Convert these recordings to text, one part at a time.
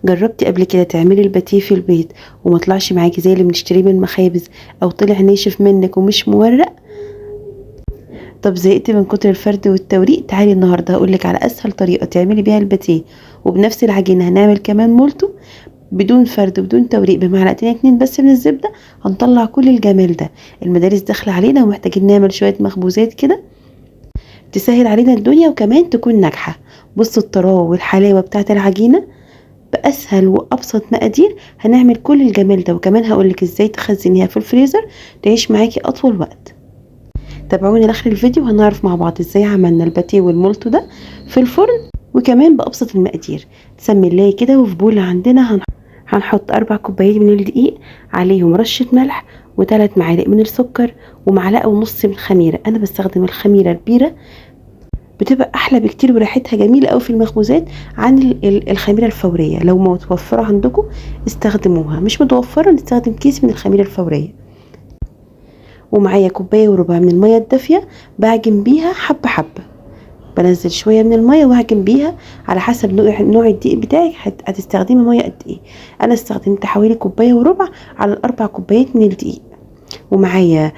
جربتي قبل كده تعملي الباتيه في البيت وما طلعش معاكي زي اللي بنشتريه من المخابز، او طلع ناشف منك ومش مورق؟ طب زهقتي من كتر الفرد والتوريق؟ تعالي النهارده هقولك على اسهل طريقه تعملي بيها الباتيه وبنفس العجينه. هنعمل كمان مولتو بدون فرد وبدون توريق، بمعلقتين 2 بس من الزبده هنطلع كل الجمال ده. المدارس داخله علينا ومحتاجين نعمل شويه مخبوزات كده تسهل علينا الدنيا وكمان تكون ناجحه. بصوا الطراوه والحلاوه بتاعه العجينه، بأسهل وأبسط مقادير هنعمل كل الجمال ده، وكمان هقولك ازاي تخزنيها في الفريزر تعيش معاكي أطول وقت. تابعوني لاخر الفيديو وهنعرف مع بعض ازاي عملنا الباتيه والمولتو ده في الفرن وكمان بأبسط المقادير. تسمي الله كده. وفي بولة عندنا هنحط 4 كوبايات من الدقيق، عليهم رشة ملح و3 معالق من السكر ومعلقة ونص من الخميرة. أنا بستخدم الخميرة البيرة، بتبقى احلى بكتير وريحتها جميله قوي في المخبوزات عن الخميره الفوريه. لو متوفره عندكم استخدموها، مش متوفره نستخدم كيس من الخميره الفوريه. ومعايا كوبايه وربع من الميه الدافيه بعجن بيها حبه حبه، بنزل شويه من الميه واعجن بيها على حسب نوع الدقيق بتاعك. هتستخدمي ميه قد ايه؟ انا استخدمت حوالي كوبايه وربع على ال4 كوبايات من الدقيق. ومعايا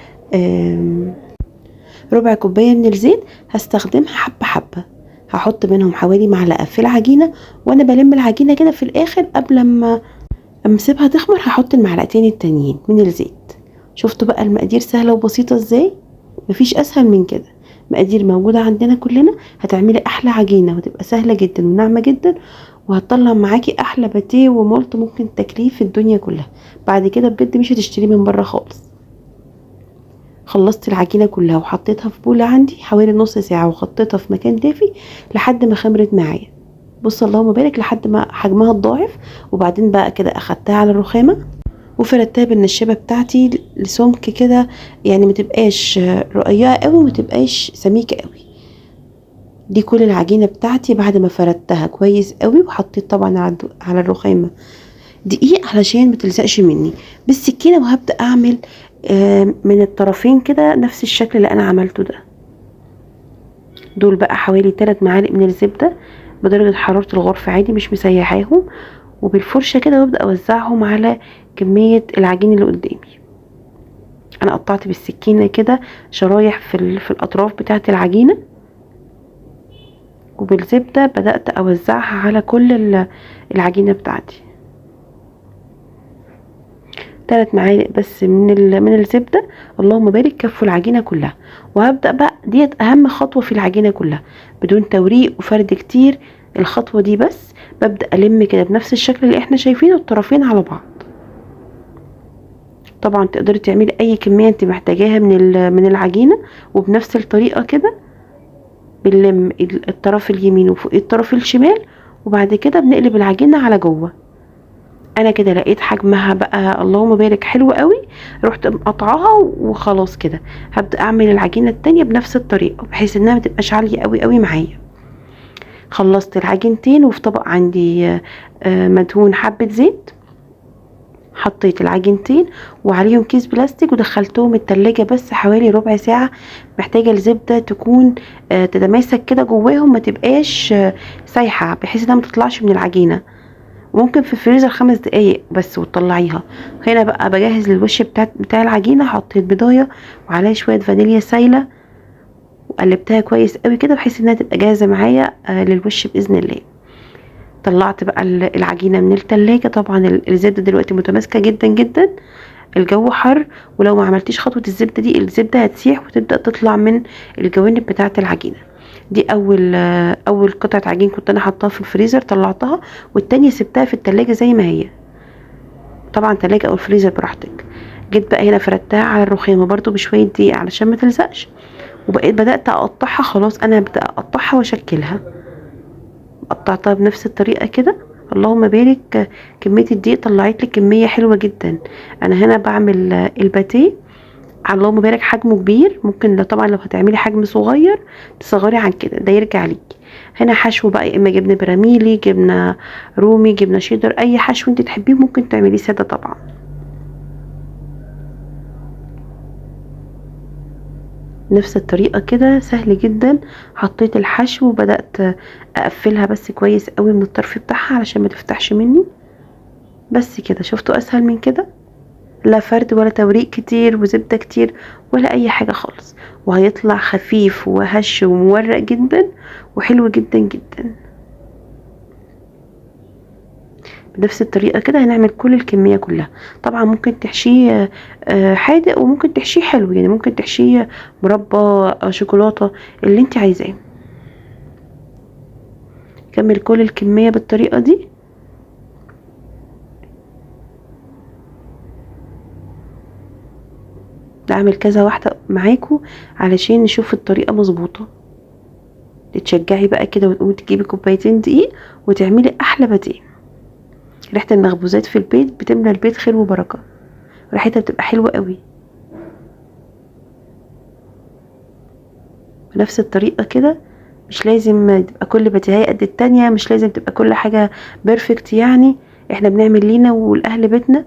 ربع كوبايه من الزيت هستخدمها حبه حبه، هحط منهم حوالي معلقه في العجينه. وانا بلم العجينه كده في الاخر قبل ما اسيبها تخمر هحط المعلقتين التانيين من الزيت. شفتوا بقى المقادير سهله وبسيطه ازاي؟ مفيش اسهل من كده. مقادير موجوده عندنا كلنا، هتعملي احلى عجينه وتبقى سهله جدا وناعمه جدا، وهتطلع معاكي احلى باتيه ومولت ممكن تاكليه في الدنيا كلها. بعد كده بجد مش هتشتريه من بره خالص. خلصت العجينه كلها وحطيتها في بوله عندي حوالي نص ساعه، وحطيتها في مكان دافي لحد ما خمرت معايا. بص اللهم بارك، لحد ما حجمها اتضاعف. وبعدين بقى كده اخدتها على الرخامه وفردتها بالنشابه بتاعتي لسمك كده، يعني ما تبقاش رقيقه قوي وما تبقاش سميكه قوي. دي كل العجينه بتاعتي بعد ما فردتها كويس قوي. وحطيت طبعا على الرخامه دقيق علشان ما تلزقش مني بالسكينه، وهبدا اعمل من الطرفين كده نفس الشكل اللي انا عملته ده. دول بقى حوالي 3 معالق من الزبده بدرجه حراره الغرفه عادي، مش مسيحاهم. وبالفرشه كده وابدا اوزعهم على كميه العجين اللي قدامي. انا قطعت بالسكينه كده شرايح في الاطراف بتاعه العجينه، وبالزبده بدات اوزعها على كل العجينه بتاعتي. 3 معالق بس من الزبده، اللهم بارك، كفوا العجينه كلها. وهبدا بقى ديت اهم خطوه في العجينه كلها، بدون توريق وفرد كتير. الخطوه دي بس ببدا الم كده بنفس الشكل اللي احنا شايفينه الطرفين على بعض. طبعا تقدري تعملي اي كميه انت محتاجاها من العجينه، وبنفس الطريقه كده بنلم الطرف اليمين وفوق الطرف الشمال، وبعد كده بنقلب العجينه على جوه. انا كده لقيت حجمها بقى اللهم بارك حلو قوي، رحت مقطعاها وخلاص كده هبدا اعمل العجينه التانية بنفس الطريقه بحيث انها متبقاش عاليه قوي قوي معايا. خلصت العجينتين وفي طبق عندي مدهون حبه زيت، حطيت العجينتين وعليهم كيس بلاستيك ودخلتهم التلاجة بس حوالي ربع ساعة. محتاجة الزبدة تكون تتماسك كده جواهم، ما تبقاش سايحة بحيث انها ما تطلعش من العجينة. ممكن في الفريزر 5 دقايق بس وتطلعيها. هنا بقى بجهز للوش بتاع العجينة. حطيت بيضاية وعليها شوية فانيليا سايلة وقلبتها كويس قوي كده بحيث انها تبقى جاهزة معايا للوش بإذن الله. طلعت بقى العجينة من التلاجة. طبعا الزبدة دلوقتي متماسكة جدا جدا، الجو حر، ولو ما عملتيش خطوة الزبدة دي الزبدة هتسيح وتبدأ تطلع من الجوانب بتاعة العجينة. دي اول قطعة عجين كنت انا حطاها في الفريزر، طلعتها، والتانية سبتها في التلاجة زي ما هي. طبعا تلاجة او الفريزر براحتك. جيت بقى هنا فردتها على الرخامة برضو بشوية دقيق علشان ما تلزقش، وبقيت بدأت اقطعها. خلاص انا هبدأ اقطعها واشكلها. قطعتها بنفس الطريقة كده. اللهم بارك، كمية الدقيق طلعت لي كمية حلوة جدا. انا هنا بعمل الباتيه على اللهم بارك حجمه كبير. ممكن طبعا لو هتعملي حجم صغير تصغري عن كده، ده يرجع ليكي. هنا حشو بقى، يا اما جبنه براميلي، جبنه رومي، جبنه شيدر، اي حشو انت تحبيه ممكن تعمليه ساده طبعا. بنفس الطريقة كده سهل جدا. حطيت الحشو وبدأت اقفلها بس كويس قوي من الطرف بتاعها علشان ما تفتحش مني. بس كده، شفتوا اسهل من كده؟ لا فرد ولا توريق كتير وزبدة كتير ولا اي حاجة خالص، وهيطلع خفيف وهش ومورق جدا وحلو جدا جدا. بنفس الطريقة كده هنعمل كل الكمية كلها. طبعا ممكن تحشيه حادق وممكن تحشيه حلو، يعني ممكن تحشيه مربى شوكولاتة اللي انت عايزاه. كمل كل الكمية بالطريقة دي. اعمل كذا واحدة معاكم علشان نشوف الطريقة مظبوطة. تتشجعي بقى كده وتقومي تجيبي كوبايتين دقيق وتعملي احلى باتيه. ريحة المخبوزات في البيت بتملى البيت خير وبركة، ريحتها بتبقى حلوة قوي. بنفس الطريقة كده، مش لازم تبقى كل باتيهاية قد التانية، مش لازم تبقى كل حاجة بيرفكت، يعني احنا بنعمل لينا والاهل بيتنا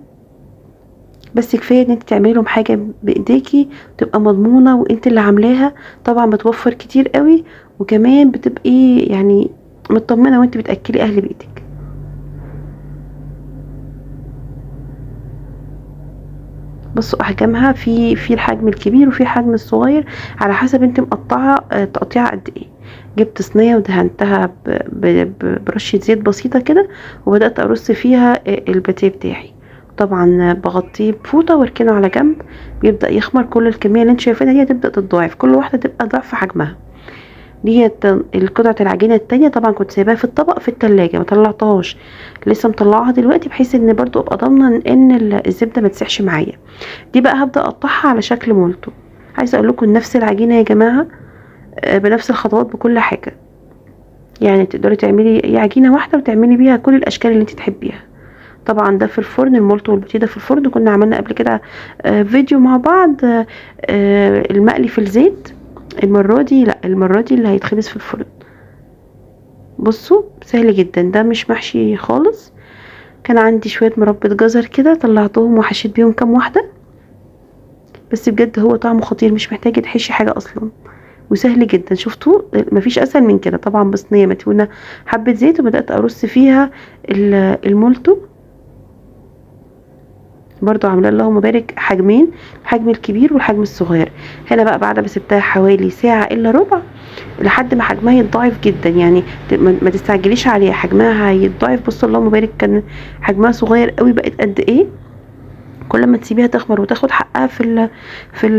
بس. كفاية ان انت تعملي لهم حاجة بايديكي تبقى مضمونة وانت اللي عاملاها. طبعا بتوفر كتير قوي، وكمان بتبقي يعني مطمنة وانت بتأكلي اهل بيتك. بصوا احجامها، في الحجم الكبير وفي الحجم الصغير على حسب انت مقطعه تقطيعه قد ايه. جبت صينيه ودهنتها برشه زيت بسيطه كده، وبدات ارص فيها الباتيه بتاعي. طبعا بغطيه بفوطه واركنه على جنب، بيبدا يخمر. كل الكميه اللي انت شايفينها دي تبدا تتضاعف، كل واحده تبقى ضعف حجمها. ديت القطعة العجينة التانية طبعا كنت سايباها في الطبق في التلاجة، ما طلعتهاش، لسه مطلعها دلوقتي بحيث ان برضو ابقى ضامنة ان الزبدة ما تسيحش معايا. دي بقى هبدأ اقطعها على شكل مولتو. عايزة اقول لكم نفس العجينة يا جماعة، بنفس الخطوات بكل حاجة. يعني تقدري تعملي اي عجينة واحدة وتعملي بيها كل الاشكال اللي انت تحبيها. طبعا ده في الفرن، المولتو والباتيه ده في الفرن. كنا عملنا قبل كده فيديو مع بعض، المقلي في الزيت. المرة دي لا، المرة دي اللي هيتخبز في الفرن. بصوا سهل جدا، ده مش محشي خالص. كان عندي شوية مربى جزر كده طلعتهم وحشيت بيهم كام واحدة، بس بجد هو طعمه خطير، مش محتاج تحشي حاجة اصلا، وسهل جدا. شفتوا؟ مفيش اسهل من كده. طبعا بصينية مدهونة حبة زيت وبدأت ارص فيها المولتو. برضو عامله اللهم بارك حجمين، الحجم الكبير والحجم الصغير. هنا بقى بعد ما سبتها حوالي ساعة الا ربع لحد ما حجمها يتضاعف جدا، يعني ما تستعجليش عليها، حجمها هيتضاعف. بصوا اللهم بارك، كان حجمها صغير قوي بقت قد ايه. كل ما تسيبيها تخمر وتاخد حقها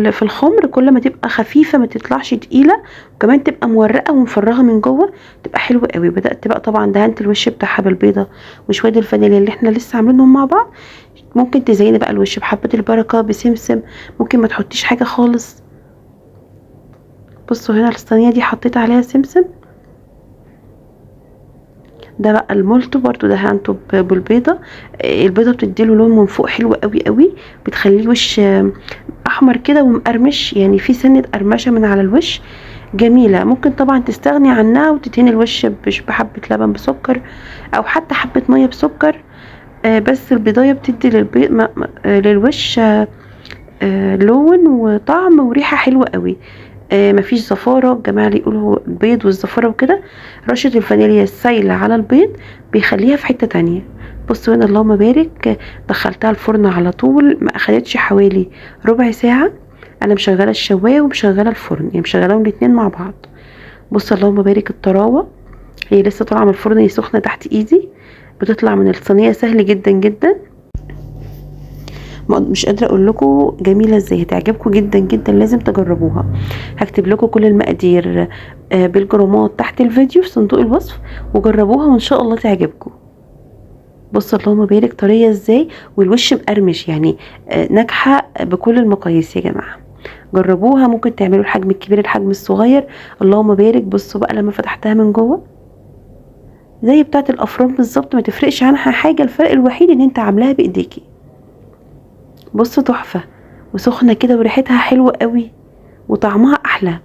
في الخمر، كل ما تبقى خفيفه ما تطلعش تقيله، وكمان تبقى مورقه ومفرغه من جوه، تبقى حلوه قوي. بدات بقى طبعا دهنت الوش بتاعها بالبيضه وشويه الفانيليا اللي احنا لسه عاملينهم مع بعض. ممكن تزيني بقى الوش بحبه البركه بسمسم، ممكن ما تحطيش حاجه خالص. بصوا هنا الصينيه دي حطيت عليها سمسم. ده بقى المولتو برضو دهنته بالبيضه. البيضه بتديله لون من فوق حلو قوي قوي، بتخليه الوش احمر كده ومقرمش، يعني في سنه قرمشه من على الوش جميله. ممكن طبعا تستغني عنها وتدهني الوش بحبه لبن بسكر او حتى حبه ميه بسكر. بس البيضايه بتدي للوش لون وطعم وريحه حلوه قوي. مفيش زفاره. الجماعه اللي يقولوا البيض والزفاره وكده، رشه الفانيليا السايله على البيض بيخليها في حته تانية. بصوا هنا اللهم بارك، دخلتها الفرن على طول، ما اخدتش حوالي ربع ساعه. انا مشغله الشوايه ومشغله الفرن، يعني مشغلاهم الاتنين مع بعض. بصوا اللهم بارك الطراوه، هي لسه طالعه من الفرن، هي سخنه تحت ايدي، بتطلع من الصينيه سهل جدا جدا. مش قادره اقول لكم جميله ازاي، هتعجبكم جدا جدا، لازم تجربوها. هكتب لكم كل المقادير بالجرامات تحت الفيديو في صندوق الوصف، وجربوها وان شاء الله تعجبكم. بصوا اللهم بارك طريه ازاي، والوش مقرمش، يعني ناجحه بكل المقاييس يا جماعه. جربوها. ممكن تعملوا الحجم الكبير الحجم الصغير. اللهم بارك. بصوا بقى لما فتحتها من جوه زي بتاعه الافران بالظبط، ما تفرقش عنها حاجه، الفرق الوحيد ان انت عاملاها بايديكي. بصوا تحفه وسخنه كده وريحتها حلوه قوي وطعمها احلى.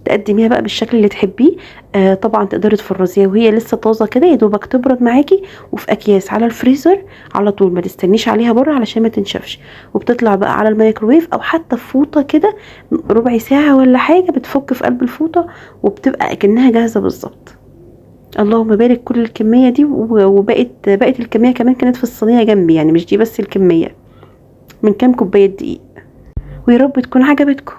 تقدميها بقى بالشكل اللي تحبيه. طبعا تقدري تفرزيها وهي لسه طازه كده، يا دوبك تبرد معاكي، وفي اكياس على الفريزر على طول، ما تستنيش عليها بره علشان ما تنشفش. وبتطلع بقى على الميكروويف او حتى في فوطه كده، ربع ساعه ولا حاجه بتفك في قلب الفوطه، وبتبقى اكنها جاهزه بالظبط. اللهم بارك، كل الكميه دي بقت الكميه كمان كانت في الصينيه جنبي، يعني مش دي بس الكميه، من كام كوبايه دقيق. ويا رب تكون عجبتكم.